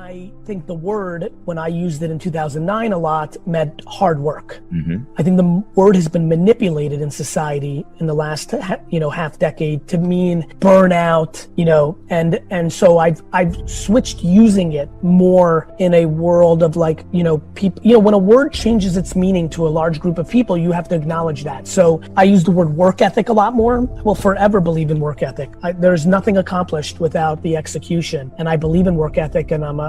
I think the word, when I used it in 2009 a lot, meant hard work. I think the word has been manipulated in society in the last, half decade to mean burnout, and so I've switched using it more in a world of people, when a word changes its meaning to a large group of people, you have to acknowledge that. So I use the word work ethic a lot more. I will forever believe in work ethic. There's nothing accomplished without the execution, and I believe in work ethic, and I'm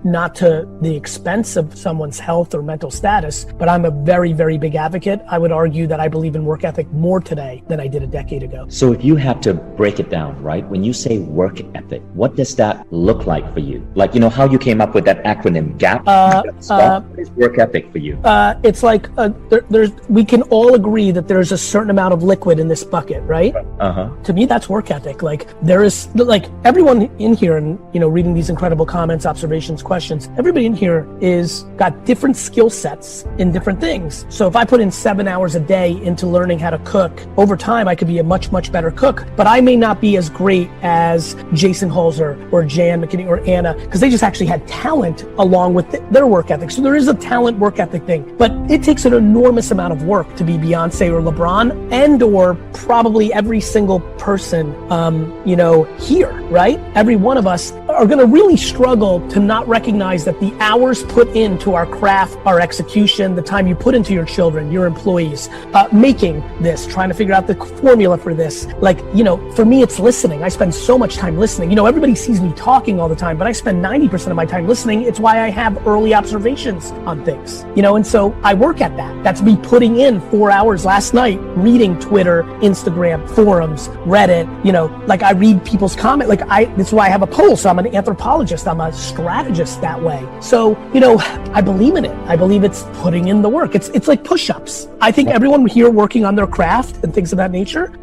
not to the expense of someone's health or mental status, but I'm a very, very big advocate. I would argue that I believe in work ethic more today than I did a decade ago. So if you have to break it down, right? When you say work ethic, what does that look like for you? How you came up with that acronym GAP? What is work ethic for you? It's like we can all agree that there's a certain amount of liquid in this bucket, right? To me, that's work ethic. There is everyone in here, and reading these incredible comments, observations, questions, everybody in here is got different skill sets in different things. So if I put in 7 hours a day into learning how to cook, over time I could be a much, much better cook, but I may not be as great as Jason Holzer or Jan McKinney or Anna, because they just actually had talent along with their work ethic. So there is a talent work ethic thing, but it takes an enormous amount of work to be Beyonce or LeBron, and or probably every single person here, right? Every one of us are going to really struggle to not recognize that the hours put into our craft, our execution, the time you put into your children, your employees, making this, trying to figure out the formula for this. For me, it's listening. I spend so much time listening. Everybody sees me talking all the time, but I spend 90% of my time listening. It's why I have early observations on things, and so I work at that. That's me putting in 4 hours last night, reading Twitter, Instagram, forums, Reddit, I read people's comments. This is why I have a poll. So I'm an anthropologist. I'm a strategist that way. So, I believe in it. I believe it's putting in the work. It's like push-ups. I think everyone here working on their craft and things of that nature,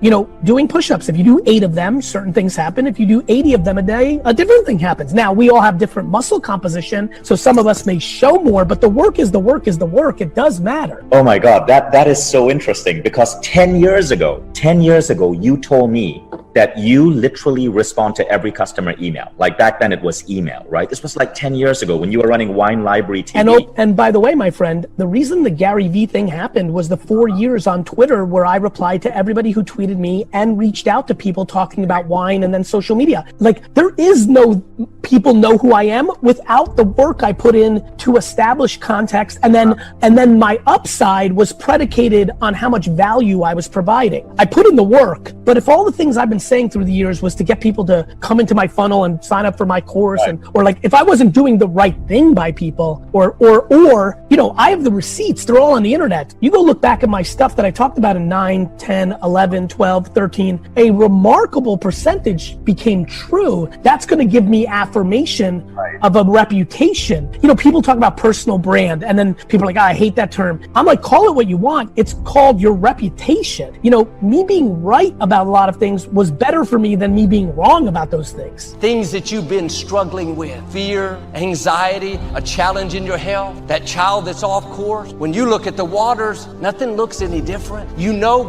doing push-ups. If you do 8 of them, certain things happen. If you do 80 of them a day, a different thing happens. Now, we all have different muscle composition, so some of us may show more, but the work is the work is the work. It does matter. Oh my God, that is so interesting, because 10 years ago, you told me that you literally respond to every customer email. Back then it was email, right? This was 10 years ago when you were running Wine Library TV. And by the way, my friend, the reason the Gary Vee thing happened was the 4 years on Twitter where I replied to everybody who tweeted me and reached out to people talking about wine, and then social media. There is no people know who I am without the work I put in to establish context, and then my upside was predicated on how much value I was providing. I put in the work, but if all the things I've been saying through the years was to get people to come into my funnel and sign up for my course, or if I wasn't doing the right thing by people, or I have the receipts, they're all on the internet. You go look back at my stuff that I talked about in 9, 10, 11, 12, 13, a remarkable percentage became true. That's going to give me affirmation of a reputation. People talk about personal brand, and then people are like, I hate that term. I'm like, call it what you want. It's called your reputation. Me being right about a lot of things was better for me than me being wrong about those things. Things that you've been struggling with, fear, anxiety, a challenge in your health, that child that's off course. When you look at the waters, nothing looks any different.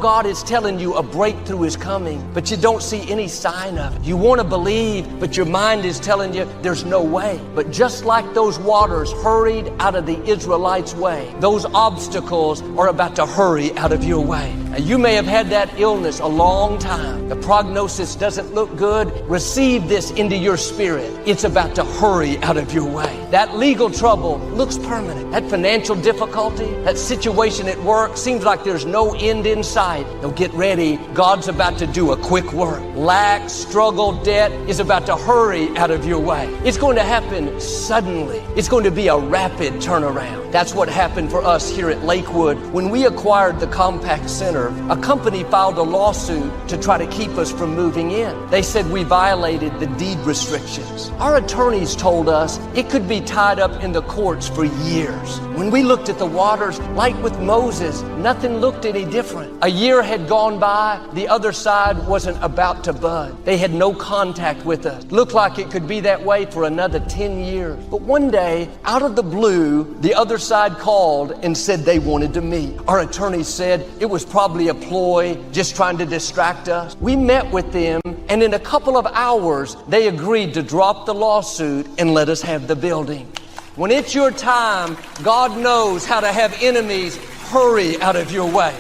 God is telling you a breakthrough is coming, but you don't see any sign of it. You want to believe, but your mind is telling you there's no way. But just like those waters hurried out of the Israelites' way, those obstacles are about to hurry out of your way. Now, you may have had that illness a long time. The prognosis doesn't look good. Receive this into your spirit. It's about to hurry out of your way. That legal trouble looks permanent. That financial difficulty, that situation at work seems like there's no end in sight. Now get ready. God's about to do a quick work. Lack, struggle, debt is about to hurry out of your way. It's going to happen suddenly. It's going to be a rapid turnaround. That's what happened for us here at Lakewood. When we acquired the Compact Center, a company filed a lawsuit to try to keep us from moving in. They said we violated the deed restrictions. Our attorneys told us it could be tied up in the courts for years. When we looked at the waters, like with Moses, nothing looked any different. A year had gone by, the other side wasn't about to bud. They had no contact with us. Looked like it could be that way for another 10 years. But one day, out of the blue, the other side called and said they wanted to meet. Our attorneys said it was probably probably a ploy, just trying to distract us. We met with them, and in a couple of hours, they agreed to drop the lawsuit and let us have the building. When it's your time, God knows how to have enemies hurry out of your way.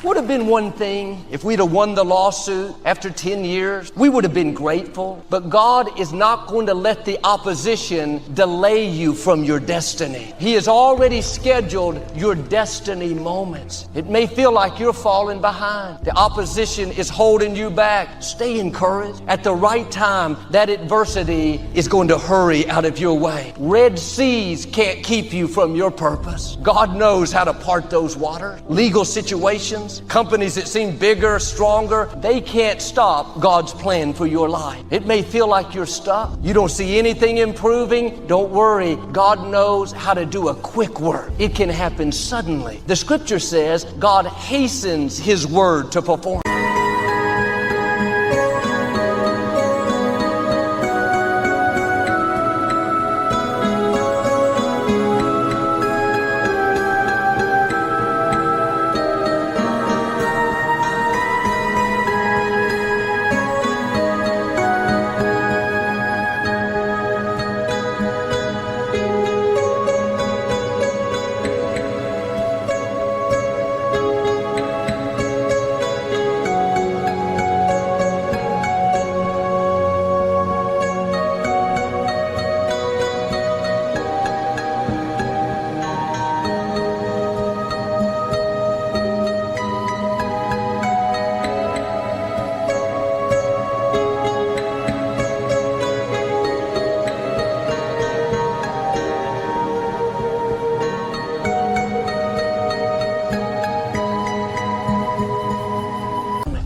Would have been one thing if we'd have won the lawsuit after 10 years. We would have been grateful. But God is not going to let the opposition delay you from your destiny. He has already scheduled your destiny moments. It may feel like you're falling behind. The opposition is holding you back. Stay encouraged. At the right time, that adversity is going to hurry out of your way. Red seas can't keep you from your purpose. God knows how to part those waters. Legal situations, companies that seem bigger, stronger, they can't stop God's plan for your life. It may feel like you're stuck. You don't see anything improving. Don't worry. God knows how to do a quick work. It can happen suddenly. The scripture says God hastens His word to perform.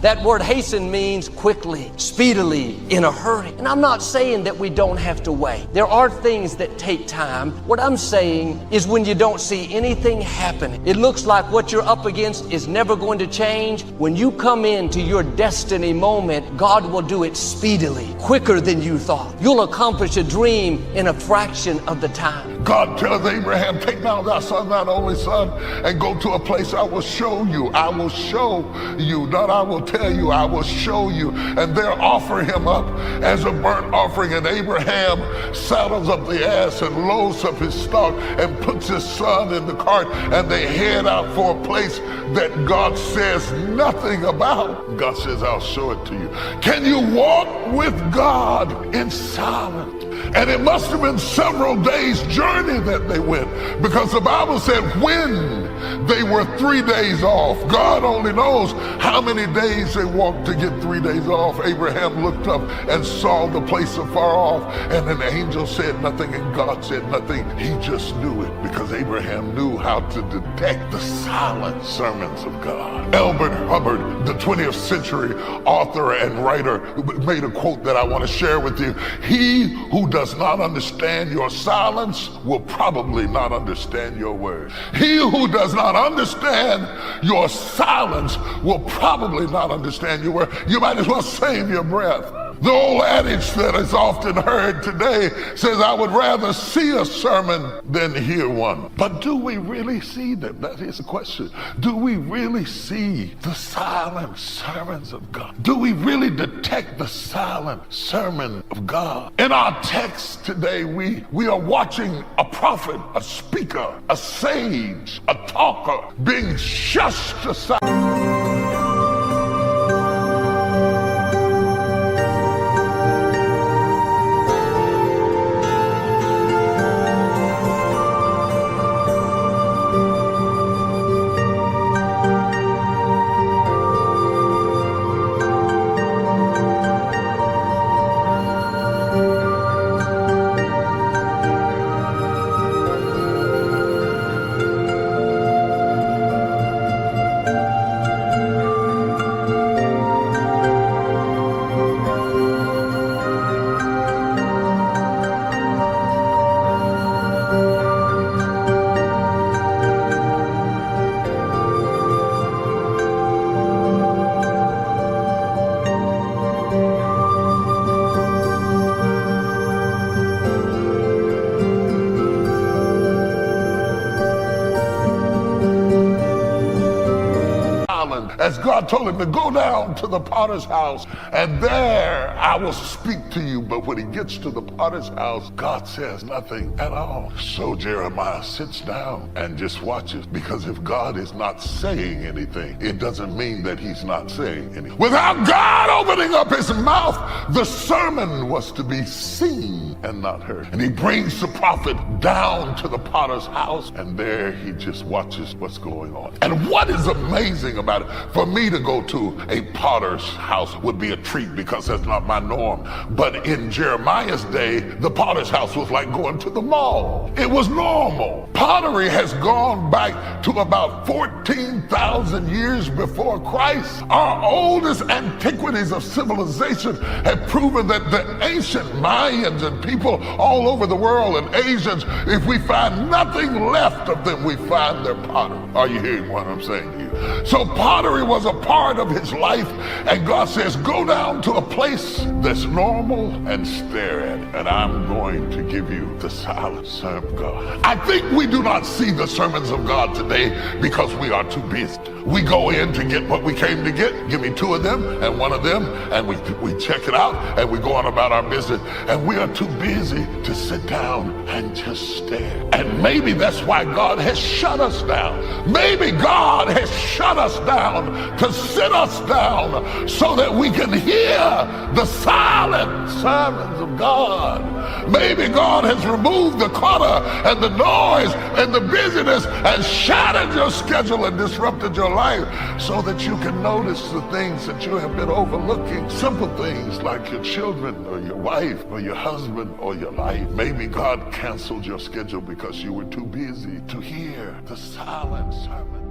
That word hasten means quickly, speedily, in a hurry. And I'm not saying that we don't have to wait. There are things that take time. What I'm saying is when you don't see anything happening, it looks like what you're up against is never going to change. When you come into your destiny moment, God will do it speedily, quicker than you thought. You'll accomplish a dream in a fraction of the time. God tells Abraham, take now thy son, thine only son, and go to a place I will show you. I will show you, not I will tell you, I will show you. And there offer him up as a burnt offering. And Abraham saddles up the ass and loads up his stock and puts his son in the cart, and they head out for a place that God says nothing about. God says, I'll show it to you. Can you walk with God in silence? And it must have been several days' journey that they went, because the Bible said when they were 3 days off. God only knows how many days they walked to get 3 days off. Abraham looked up and saw the place afar off, and an angel said nothing and God said nothing. He just knew it because Abraham knew how to detect the silent sermons of God. Albert Hubbard, the 20th century author and writer, made a quote that I want to share with you. He who does not understand your silence will probably not understand your words. He who does not understand your silence will probably not understand your word. You might as well save your breath. The old adage that is often heard today says, I would rather see a sermon than hear one. But do we really see them? That is the question. Do we really see the silent sermons of God? Do we really detect the silent sermon of God? In our text today, we are watching a prophet, a speaker, a sage, a talker being shushed aside. as God told him to go down to the potter's house, and there I will speak to you. But when he gets to the potter's house, God says nothing at all. So Jeremiah sits down and just watches, because if God is not saying anything, it doesn't mean that he's not saying anything. Without God opening up his mouth, the sermon was to be seen and not heard. And he brings the prophet down to the potter's house, and there he just watches what's going on. And what is amazing about it, for me to go to a potter's house would be a treat, because that's not my norm. But in Jeremiah's day, the potter's house was like going to the mall. It was normal. Pottery has gone back to about 14,000 years before Christ. Our oldest antiquities of civilization have proven that the ancient Mayans and people all over the world, and Asians, if we find nothing left of them, we find their pottery. Are you hearing what I'm saying to you? So pottery was a part of his life, and God says, go down to a place that's normal and stare at it, and I'm going to give you the silent sermon of God. I think we do not see the sermons of God today because we are too busy. We go in to get what we came to get. Give me 2 of them and 1 of them, and we check it out, and we go on about our business, and we are too busy to sit down and just stare. And maybe that's why God has shut us down. Maybe God has shut us down to sit us down so that we can hear the silent sermons of God. Maybe God has removed the clutter and the noise and the busyness and shattered your schedule and disrupted your life so that you can notice the things that you have been overlooking. Simple things like your children or your wife or your husband or your life. Maybe God canceled your schedule because you were too busy to hear the silent sermon.